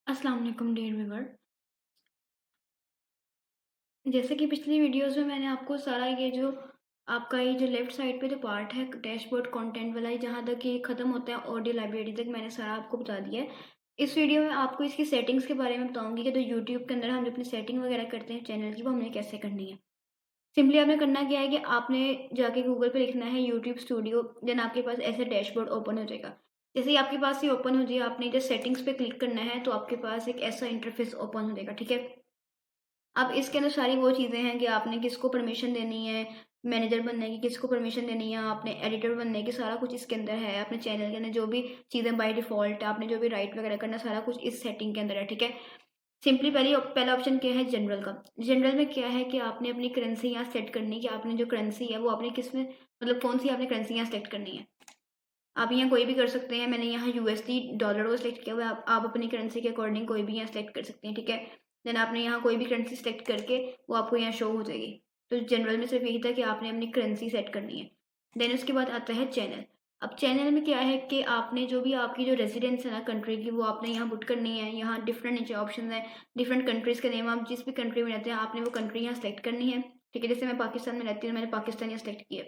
अस्सलाम वालेकुम dear viewer. जैसे कि पिछली वीडियोस में मैंने आपको सारा ये जो आपका ये जो लेफ्ट साइड पे जो पार्ट है डैशबोर्ड कंटेंट वाला है, जहाँ तक ये ख़त्म होता है ऑडियो लाइब्रेरी तक, मैंने सारा आपको बता दिया है। इस वीडियो में आपको इसकी सेटिंग्स के बारे में बताऊंगी कि जो यूट्यूब के अंदर हम जो अपनी सेटिंग वगैरह करते हैं चैनल की, वो हमने कैसे करनी है। सिंपली आपने करना क्या है कि आपने जाके गूगल पे लिखना है यूट्यूब स्टूडियो, देन आपके पास ऐसे डैशबोर्ड ओपन हो जाएगा। जैसे ही आपके पास ये ओपन हो जाए, आपने जो सेटिंग्स पे क्लिक करना है तो आपके पास एक ऐसा इंटरफेस ओपन हो जाएगा, ठीक है। अब इसके अंदर सारी वो चीज़ें हैं कि आपने किसको परमिशन देनी है, मैनेजर बनने की किसको परमिशन देनी है, आपने एडिटर बनने की, सारा कुछ इसके अंदर है। अपने चैनल के अंदर जो भी चीज़ें बाय डिफ़ॉल्ट आपने जो भी राइट वगैरह करना, सारा कुछ इस सेटिंग के अंदर है, ठीक है। सिंपली पहला ऑप्शन क्या है, जनरल का। जनरल में क्या है कि आपने अपनी करेंसी यहाँ सेट करनी है कि आपने जो करेंसी है वो आपने किस में, मतलब कौन सी आपने करेंसी यहाँ सेलेक्ट करनी है। आप यहाँ कोई भी कर सकते हैं, मैंने यहाँ यूएसडी डॉलर को सिलेक्ट किया हुआ है। आप अपनी करेंसी के अकॉर्डिंग कोई भी यहाँ सेलेक्ट कर सकते हैं, ठीक है। देन आपने यहाँ कोई भी करेंसी सेलेक्ट करके वो आपको यहाँ शो हो जाएगी। तो जनरल में सिर्फ यही था कि आपने अपनी करेंसी सेट करनी है। देन उसके बाद आता है चैनल। अब चैनल में क्या है कि आपने जो भी आपकी जो रेजिडेंस है ना कंट्री की, वो आपने यहाँ पुट करनी है। यहाँ डिफरेंट नीचे ऑप्शन है, डिफरेंट कंट्रीज के नेम, आप जिस भी कंट्री में रहते हैं आपने वो कंट्री यहाँ सेलेक्ट करनी है, ठीक है। जैसे मैं पाकिस्तान में रहती हूँ, मैंने पाकिस्तान यहाँ सेलेक्ट किया।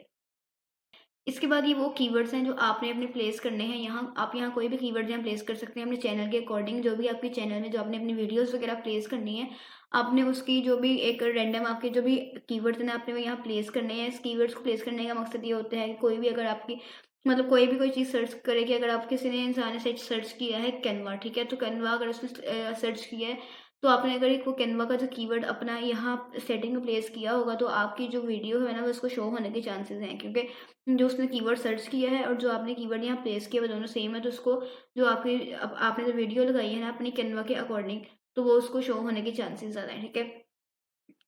इसके बाद ये वो कीवर्ड्स हैं जो आपने अपने प्लेस करने हैं। यहाँ आप यहाँ कोई भी कीवर्ड यहाँ प्लेस कर सकते हैं अपने चैनल के अकॉर्डिंग। जो भी आपके चैनल में जो आपने अपनी वीडियोस वगैरह प्लेस करनी है, आपने उसकी जो भी एक रैंडम आपके जो भी कीवर्ड्स हैं आपने वो यहाँ प्लेस करने हैं। इस कीवर्ड्स को प्लेस करने का मकसद ये होता है कि कोई भी अगर आपकी, मतलब कोई भी कोई चीज़ सर्च करे, कि अगर आप किसी ने इंसान ने सर्च किया है कैनवा, ठीक है, तो कैनवा अगर उसने सर्च किया है, तो आपने अगर एक वो कैनवा का जो कीवर्ड अपना यहाँ सेटिंग में प्लेस किया होगा, तो आपकी जो वीडियो है ना वो उसको शो होने के चांसेस हैं, क्योंकि जो उसने कीवर्ड सर्च किया है और जो आपने कीवर्ड यहाँ प्लेस किया वो दोनों सेम है। तो उसको जो आपकी आपने जो वीडियो लगाई है ना अपनी कैनवा के अकॉर्डिंग, तो वो उसको शो होने के चांसेस ज़्यादा है, ठीक है।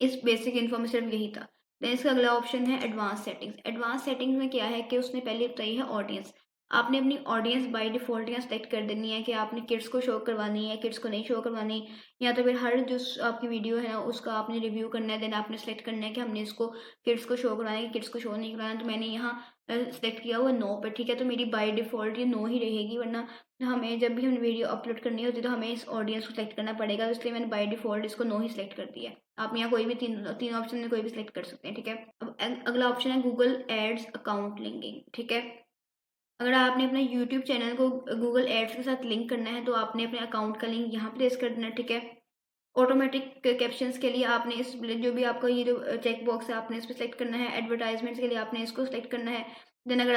इस बेसिक इन्फो में सिर्फ यही था। देन इसका अगला ऑप्शन है एडवांस सेटिंग्स। एडवांस सेटिंग्स में क्या है कि उसने पहले बताई है ऑडियंस। आपने अपनी ऑडियंस बाय डिफ़ॉल्ट यहाँ सेलेक्ट कर देनी है कि आपने किड्स को शो करवानी है, किड्स को नहीं शो करवानी, या तो फिर हर जो आपकी वीडियो है ना उसका आपने रिव्यू करना है। देन आपने सेलेक्ट करना है कि हमने इसको किड्स को शो करवाना है, किड्स को शो नहीं करवाना। तो मैंने यहाँ सेलेक्ट किया हुआ नो पर, ठीक है। तो मेरी बाय डिफ़ॉल्ट ये नो ही रहेगी, वरना हमें जब भी हम वीडियो अपलोड करनी होती है तो हमें इस ऑडियंस को सेलेक्ट करना पड़ेगा। तो इसलिए मैंने बाय डिफ़ॉल्ट इसको नो ही सेलेक्ट कर दिया है। आप यहाँ कोई भी तीन तीन ऑप्शन में कोई भी सिलेक्ट कर सकते हैं, ठीक है। अब अगला ऑप्शन है गूगल एड्स अकाउंट लिंकिंग, ठीक है। अगर आपने अपना यूट्यूब चैनल को गूगल एड्स के साथ लिंक करना है, तो आपने अपने अकाउंट का लिंक यहाँ प्लेस कर देना है, ठीक है। ऑटोमेटिक कैप्शंस के लिए आपने इस जो भी आपका ये जो चेक बॉक्स है आपने इस पर सेलेक्ट करना है। एडवर्टाइजमेंट्स के लिए आपने इसको सेलेक्ट करना है। देन अगर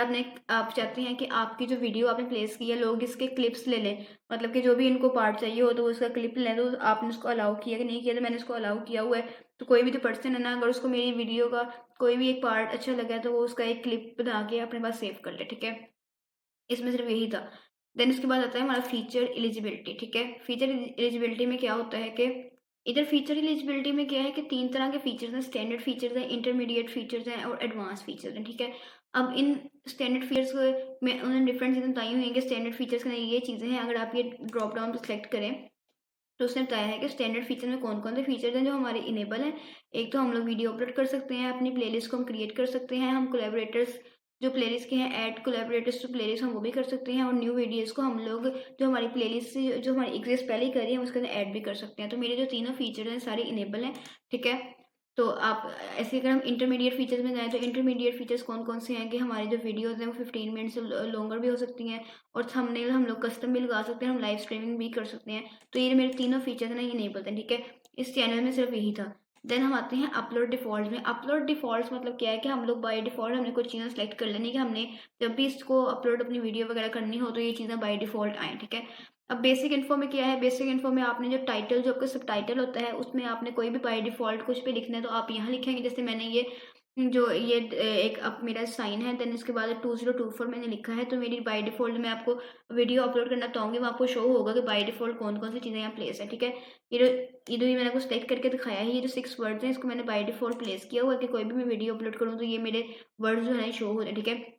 आप चाहते हैं कि आपकी जो वीडियो आपने प्लेस की है लोग इसके क्लिप्स ले लें, मतलब कि जो भी इनको पार्ट चाहिए हो तो वो उसका क्लिप लें, तो आपने उसको अलाउ किया कि नहीं किया। तो मैंने उसको अलाउ किया हुआ है। तो कोई भी जो पर्सन है ना, अगर उसको मेरी वीडियो का कोई भी एक पार्ट अच्छा लगा है तो वो उसका एक क्लिप बना के अपने पास सेव कर ले, ठीक है। इसमें सिर्फ यही था। देन उसके बाद आता है हमारा फीचर एलिजिबिलिटी, ठीक है। फीचर एलिजिबिलिटी में क्या होता है कि इधर फीचर एलिजिबिलिटी में क्या है कि तीन तरह के फीचर्स हैं। स्टैंडर्ड फीचर्स हैं, इंटरमीडिएट फीचर्स हैं और एडवांस फीचर्स हैं, ठीक है। अब इन स्टैंडर्ड फीचर्स में उन्होंने डिफरेंट चीज़ें बताई हुई हैं कि स्टैंडर्ड फीचर्स के ये चीज़ें हैं। अगर आप ये ड्रॉप डाउन पर सेलेक्ट करें तो उसने बताया है कि स्टैंडर्ड फीचर में कौन कौन से फीचर्स हैं जो हमारे इनेबल हैं। एक तो हम लोग वीडियो अपलोड कर सकते हैं, अपनी प्लेलिस्ट को हम क्रिएट कर सकते हैं, हम कोलैबोरेटर्स जो प्लेलिस्ट के हैं ऐड कोलैबोरेटर्स टू प्लेलिस्ट हम वो भी कर सकते हैं, और न्यू वीडियोस को हम लोग जो हमारी प्लेलिस्ट से जो हमारी एग्जिस्ट पहले ही करी है उसके अंदर ऐड भी कर सकते हैं। तो मेरे जो तीनों फीचर हैं सारे इनेबल हैं, ठीक है। तो आप ऐसे अगर हम इंटरमीडिएट फीचर्स में जाएँ तो इंटरमीडिएट फीचर्स कौन कौन से हैं कि हमारी जो वीडियोज़ हैं वो 15 मिनट से लॉन्गर भी हो सकती हैं, और थंबनेल हम लोग कस्टम भी लगा सकते हैं, हम लाइव स्ट्रीमिंग भी कर सकते हैं। तो ये मेरे तीनों फीचर्स हैं ना, ये नहीं पता, ठीक है। इस चैनल में सिर्फ यही था। देन हम आते हैं अपलोड डिफ़ॉल्ट में। अपलोड डिफ़ॉल्ट मतलब क्या है कि हम लोग बाय डिफ़ॉल्ट हमने कुछ चीज़ें सेलेक्ट कर लेनी कि हमने जब भी इसको अपलोड अपनी वीडियो वगैरह करनी हो तो ये चीज़ें बाय डिफ़ॉल्ट आएँ, ठीक है। अब बेसिक इन्फो में क्या है, बेसिक इन्फो में आपने जो टाइटल जो आपका सब टाइटल होता है उसमें आपने कोई भी बाय डिफ़ॉल्ट कुछ भी लिखना है तो आप यहाँ लिखेंगे। जैसे मैंने ये जो ये एक अब मेरा साइन है, देन इसके बाद 2024 मैंने लिखा है, तो मेरी बाय डिफ़ॉल्ट मैं आपको वीडियो अपलोड करना चाहूँगी, वहाँ आपको शो होगा कि बाय डिफ़ॉल्ट कौन-कौन सी चीज़ें यहाँ प्लेस है, ठीक है। ये मैंने आपको सेलेक्ट करके दिखाया है, ये जो 6 वर्ड्स हैं इसको मैंने बाय डिफ़ॉल्ट प्लेस किया हुआ है कि कोई भी मैं वीडियो अपलोड करूँ तो ये मेरे वर्ड्स जो है शो हो रहे हैं, ठीक है।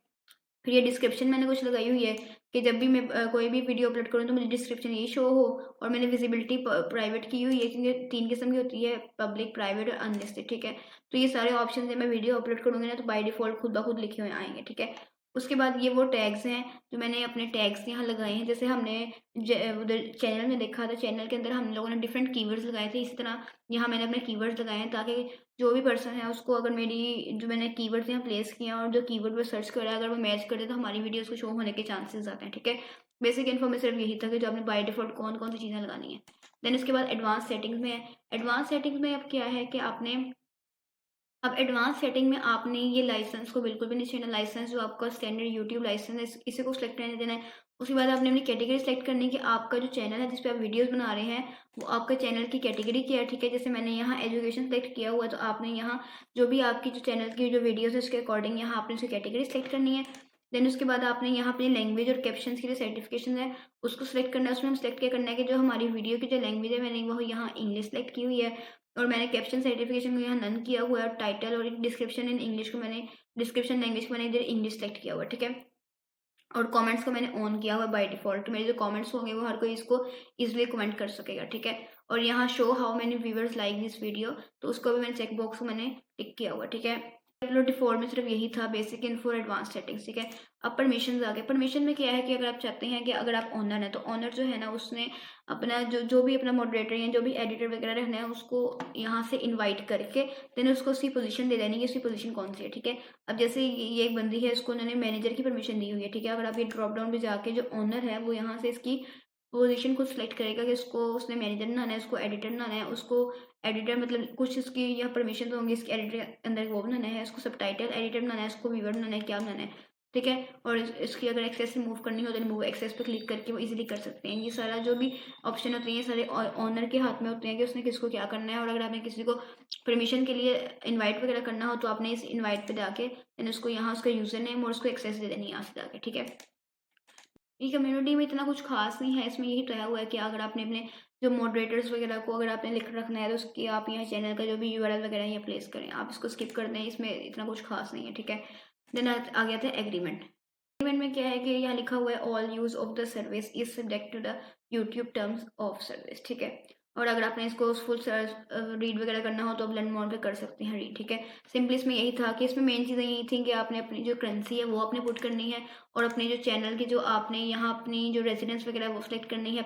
फिर ये डिस्क्रिप्शन मैंने कुछ लगाई हुई है कि जब भी मैं कोई भी वीडियो अपलोड करूँ तो मुझे डिस्क्रिप्शन यही शो हो। और मैंने विजिबिलिटी प्राइवेट की हुई है क्योंकि 3 किस्म की होती है, पब्लिक, प्राइवेट और अनलिस्टेड, ठीक है। तो ये सारे ऑप्शन जब मैं वीडियो अपलोड करूँगी ना तो बाय डिफ़ॉल्ट खुद ब खुद लिखे हुए आएँगे, ठीक है। उसके बाद ये वो टैग्स हैं जो मैंने अपने टैग्स यहाँ लगाए हैं। जैसे हमने उधर चैनल में देखा था, चैनल के अंदर हम लोगों ने डिफरेंट कीवर्ड्स लगाए थे, इसी तरह यहाँ मैंने अपने कीवर्ड्स लगाए हैं ताकि जो भी पर्सन है उसको अगर मेरी जो मैंने कीवर्ड्स यहाँ प्लेस किए हैं और जो कीवर्ड पर सर्च करा है अगर वो मैच कर दे तो हमारी वीडियोज़ को शो होने के चांसेस आते हैं। ठीक है, बेसिक इन्फॉर्मेशन सिर्फ यही था कि जो आपने बाय डिफॉल्ट कौन कौन सी चीज़ें लगानी है। देन इसके बाद एडवांस सेटिंग्स में है। एडवांस सेटिंग्स में अब क्या है कि आपने अब एडवांस सेटिंग में आपने ये लाइसेंस को बिल्कुल भी नहीं छेड़ना। लाइसेंस जो आपका स्टैंडर्ड यूट्यूब लाइसेंस है इसी को सिलेक्ट करने देना है। उसके बाद आपने अपनी कैटेगरी सेलेक्ट करनी है कि आपका जो चैनल है जिस पे आप वीडियोस बना रहे हैं वो आपका चैनल की कैटेगरी क्या है। ठीक है, जैसे मैंने यहाँ एजुकेशन सेलेक्ट किया हुआ है तो आपने यहाँ जो भी आपकी जो चैनल की जो वीडियोस है उसके अकॉर्डिंग यहाँ आपने उसकी कैटेगरी सेलेक्ट करनी है। देन उसके बाद आपने यहाँ अपनी लैंग्वेज और कैप्शन के लिए सर्टिफिकेशन है उसको सिलेक्ट करना है। उसमें हम सिलेक्ट क्या करना है कि जो हमारी वीडियो की जो लैंग्वेज है मैंने वो यहाँ इंग्लिश सेलेक्ट की हुई है और मैंने कैप्शन सर्टिफिकेशन को यहाँ नन किया हुआ है और टाइटल और डिस्क्रिप्शन इन इंग्लिश को मैंने डिस्क्रिप्शन लैंग्वेज को मैंने इधर इंग्लिश सेलेक्ट किया हुआ है। ठीक है, और कमेंट्स को मैंने ऑन किया हुआ है बाय डिफॉल्ट। मेरे जो कमेंट्स होंगे वो हर कोई इसको इजीली कमेंट कर सकेगा। ठीक है, और यहाँ show how many viewers like this video तो उसको भी मैंने चेक बॉक्स को मैंने टिक किया हुआ। ठीक है, अपलोड डिफॉल्ट में सिर्फ यही था, बेसिक इन्फो एडवांस सेटिंग्स। ठीक है, अब परमिशन आ गए। परमिशन में क्या है कि अगर आप चाहते हैं कि अगर आप ऑनर हैं तो ऑनर जो है ना उसने अपना जो भी अपना मॉडरेटर या जो भी एडिटर वगैरह रहना है उसको यहाँ से इनवाइट करके देन उसको उसकी पोजीशन दे देनी है, उसकी पोजीशन कौन सी है। ठीक है, अब जैसे ये एक बंदी है इसको उन्होंने मैनेजर की परमिशन दी हुई है। ठीक है, अगर आप ये ड्रॉप डाउन पे जाके जो ऑनर है वो यहाँ से इसकी पोजीशन खुद सेलेक्ट करेगा कि इसको उसने मैनेजर बनाना है, उसको एडिटर बनाना है, उसको एडिटर मतलब कुछ इसकी या परमिशन होंगी इसके एडिटर के अंदर वो बनाना है, इसको सबटाइटल एडिटर बनाना है, इसको व्यूअर बनाना है, क्या बनाना है। ठीक है, और इसकी अगर एक्सेस से मूव करनी हो तो मूव एक्सेस पे क्लिक करके वो इजीली कर सकते हैं। ये सारा जो भी ऑप्शन होते हैं सारे ऑनर के हाथ में होते हैं कि उसने किसको क्या करना है। और अगर आपने किसी को परमिशन के लिए इन्वाइट वगैरह करना हो तो आपने इस इन्वाइट पे जाके देन उसको यहाँ उसका यूजर नेम और उसको एक्सेस दे देनी है यहाँ से जाके। ठीक है, ये कम्युनिटी में इतना कुछ खास नहीं है, इसमें यही तय हुआ है कि अगर आपने अपने जो मॉडरेटर्स वगैरह को अगर आपने लिख रखना है तो उसकी आप यहाँ चैनल का जो भी यूआरएल वगैरह है ये प्लेस करें। आप इसको स्किप कर दें, इसमें इतना कुछ खास नहीं है। ठीक है, देन आ गया था एग्रीमेंट। एग्रीमेंट में क्या है कि यहाँ लिखा हुआ है all use of the service is subject to the YouTube terms of service. ठीक है, और अगर आपने इसको फुल रीड वगैरह करना हो तो आप लर्न मोड पे कर सकते हैं रीड। ठीक है, सिंपली इसमें यही था कि इसमें मेन चीज़ें यही थी कि आपने अपनी जो करेंसी है वो आपने पुट करनी है और अपने जो चैनल की जो आपने यहाँ अपनी जो रेजिडेंस वगैरह वो सिलेक्ट करनी है।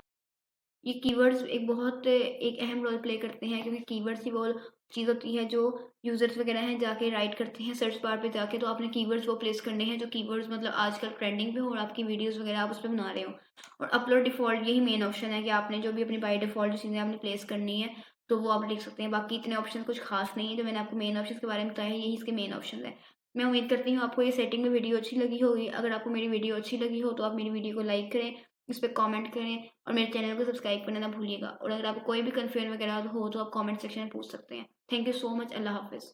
ये कीवर्ड्स एक बहुत एक अहम रोल प्ले करते हैं क्योंकि कीवर्ड्स ही वो चीज़ होती है जो यूज़र्स वगैरह हैं जाके राइट करते हैं सर्च बार पे जाके। तो आपने कीवर्ड्स वो प्लेस करने हैं जो कीवर्ड्स मतलब आजकल ट्रेंडिंग पे हो और आपकी वीडियोस वगैरह आप उस पर बना रहे हो। और अपलोड डिफ़ॉल्ट यही मेन ऑप्शन है कि आपने जो भी अपनी बाय डिफ़ॉल्ट जो चीज़ें आपने प्लेस करनी है तो वो आप लिख सकते हैं। बाकी इतने ऑप्शन कुछ खास नहीं है, जो मैंने आपको मेन ऑप्शन के बारे में बताया यही इसके मेन ऑप्शन है। मैं उम्मीद करती हूँ आपको ये सेटिंग में वीडियो अच्छी लगी होगी। अगर आपको मेरी वीडियो अच्छी लगी हो तो आप मेरी वीडियो को लाइक करें, इस पर कमेंट करें और मेरे चैनल को सब्सक्राइब करना ना भूलिएगा। और अगर आपको कोई भी कन्फ्यूजन वगैरह हो तो आप कमेंट सेक्शन में पूछ सकते हैं। Thank you so much. अल्लाह हाफिज़।